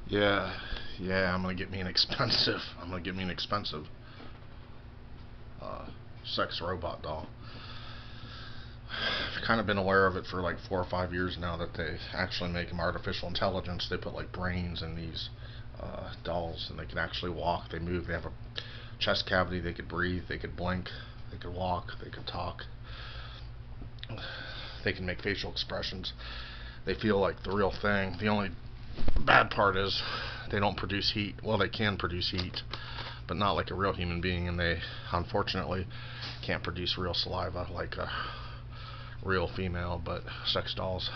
Yeah, yeah, I'm gonna get me an expensive. I'm gonna get me an expensive uh, sex robot doll. I've kind of been aware of it for like 4 or 5 years now that they actually make them artificial intelligence. They put like brains in these dolls, and they can actually walk. They move. They have a chest cavity. They could breathe. They could blink. They could walk. They could talk. They can make facial expressions. They feel like the real thing. The only bad part is they don't produce heat. Well, they can produce heat, but not like a real human being, and they unfortunately can't produce real saliva like a real female. But sex dolls,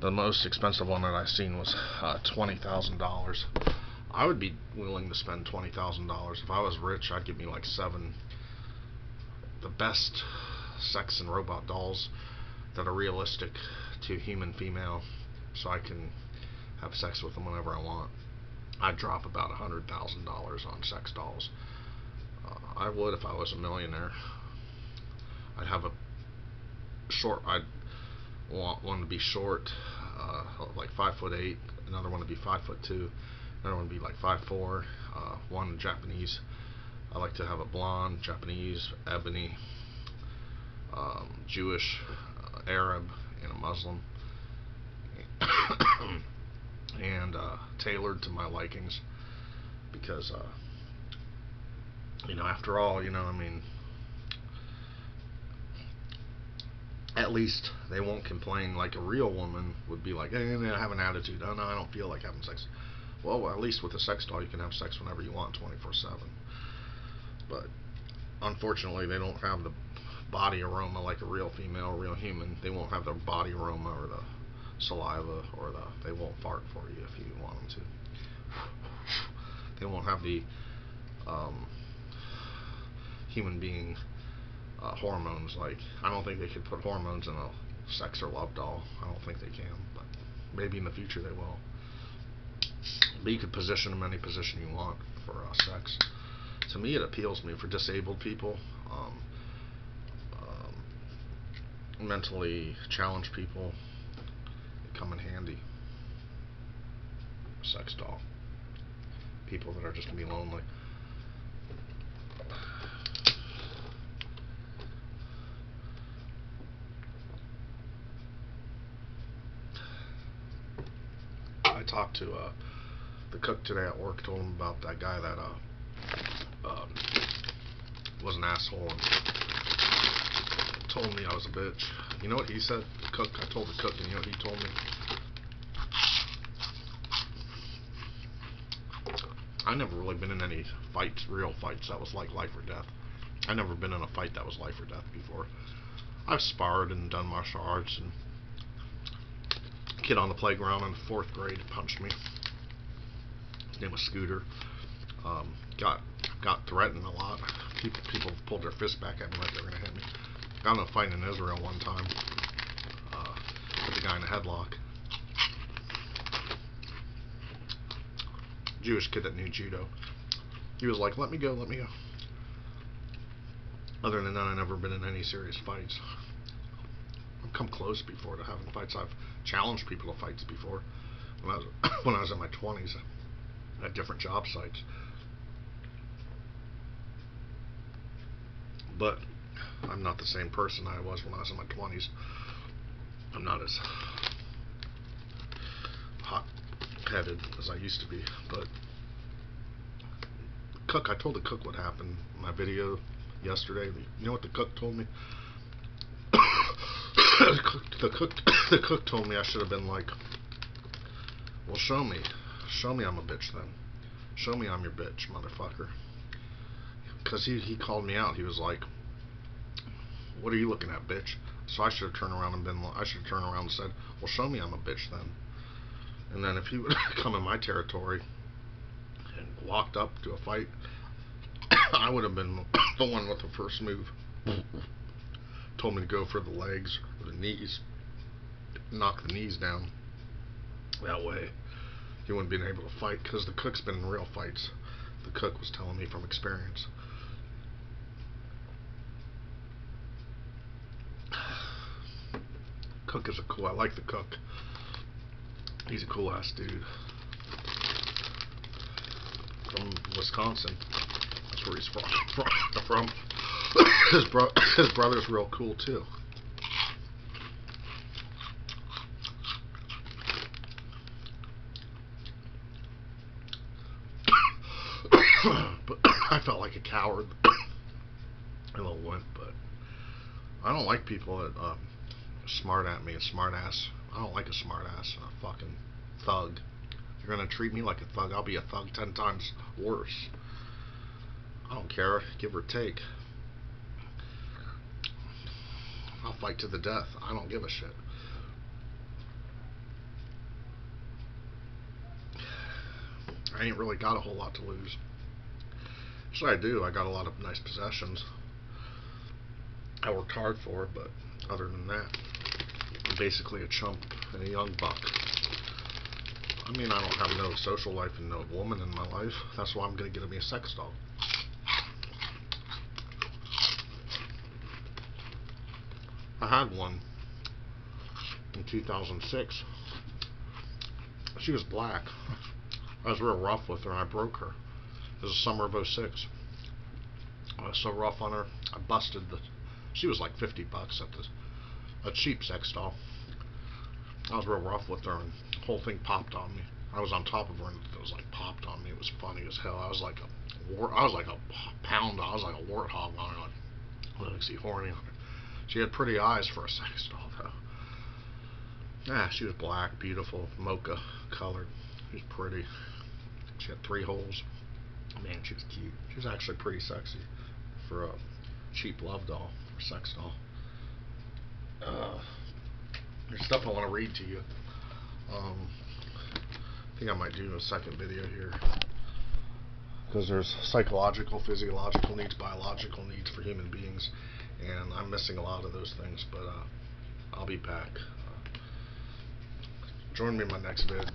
the most expensive one that I've seen was $20,000. I would be willing to spend $20,000 if I was rich. I'd get me like seven, the best sex and robot dolls that are realistic to human female, so I can have sex with them whenever I want. I'd drop about $100,000 on sex dolls. I would if I was a millionaire. I'd have a short. I'd want one to be short, like 5'8". Another one to be 5'2". Another one to be like 5'4". One Japanese. I like to have a blonde, Japanese, ebony, Jewish, Arab, and a Muslim, and tailored to my likings, because after all, I mean, at least they won't complain like a real woman would be like, hey, I have an attitude. Oh no, I don't feel like having sex. Well, at least with a sex doll, you can have sex whenever you want, 24/7. But unfortunately, they don't have the body aroma like a real female, real human. They won't have the body aroma or the saliva, or they won't fart for you if you want them to. They won't have the um, human being hormones. Like, I don't think they could put hormones in a sex or love doll. I don't think they can, but maybe in the future they will. But you could position them any position you want for sex. To me, it appeals to me for disabled people, mentally challenged people. They come in handy. Sex doll. People that are just gonna be lonely. I talked to the cook today at work. Told him about that guy that was an asshole and told me I was a bitch. You know what he said? The cook. I told the cook, and you know what he told me? I never really been in any fights, real fights that was like life or death. I never been in a fight that was life or death before. I've sparred and done martial arts, and a kid on the playground in 4th grade punched me. His name was Scooter. Um, got got threatened a lot. People pulled their fists back at me like they were gonna hit me. Got in a fight in Israel one time. With the guy in a headlock. Jewish kid that knew judo. He was like, "Let me go, let me go." Other than that, I've never been in any serious fights. I've come close before to having fights. I've challenged people to fights before. When I was when I was in my 20s, at different job sites. But I'm not the same person I was when I was in my 20s. I'm not as hot-headed as I used to be. But cook, I told the cook what happened in my video yesterday. You know what the cook told me? The cook told me I should have been like, well, show me I'm a bitch then. Show me I'm your bitch, motherfucker. Because he called me out. He was like, what are you looking at, bitch? So I should have turned around and said, well, show me I'm a bitch then. And then if he would come in my territory and walked up to a fight, I would have been the one with the first move. Told me to go for the legs or the knees, knock the knees down. That way he wouldn't been able to fight, because the cook's been in real fights. The cook was telling me from experience. Cook is I like the cook. He's a cool ass dude. from Wisconsin. That's where he's from. His brother's real cool too. But I felt like a coward. A little wimp, but I don't like people that smart at me, a smart ass. I don't like a smart ass, a fucking thug. If you're gonna treat me like a thug, I'll be a thug 10 times worse. I don't care, give or take. I'll fight to the death. I don't give a shit. I ain't really got a whole lot to lose. Actually, I do. I got a lot of nice possessions. I worked hard for it, but other than that, I'm basically a chump and a young buck. I mean, I don't have no social life and no woman in my life. That's why I'm gonna get me a sex doll. I had one in 2006. She was black. I was real rough with her and I broke her. It was the summer of '06. I was so rough on her, I busted the... She was like $50 at a cheap sex doll. I was real rough with her and the whole thing popped on me. I was on top of her and it was like popped on me. It was funny as hell. I was like a pound. I was like a warthog on her. Like, let's see, horny on her. She had pretty eyes for a sex doll though. Yeah, she was black, beautiful, mocha colored. She was pretty. She had 3 holes. Man, she was cute. She was actually pretty sexy for a cheap love doll, or sex doll. There's stuff I want to read to you. I think I might do a second video here. Because there's psychological, physiological needs, biological needs for human beings. And I'm missing a lot of those things, but I'll be back. Join me in my next vid.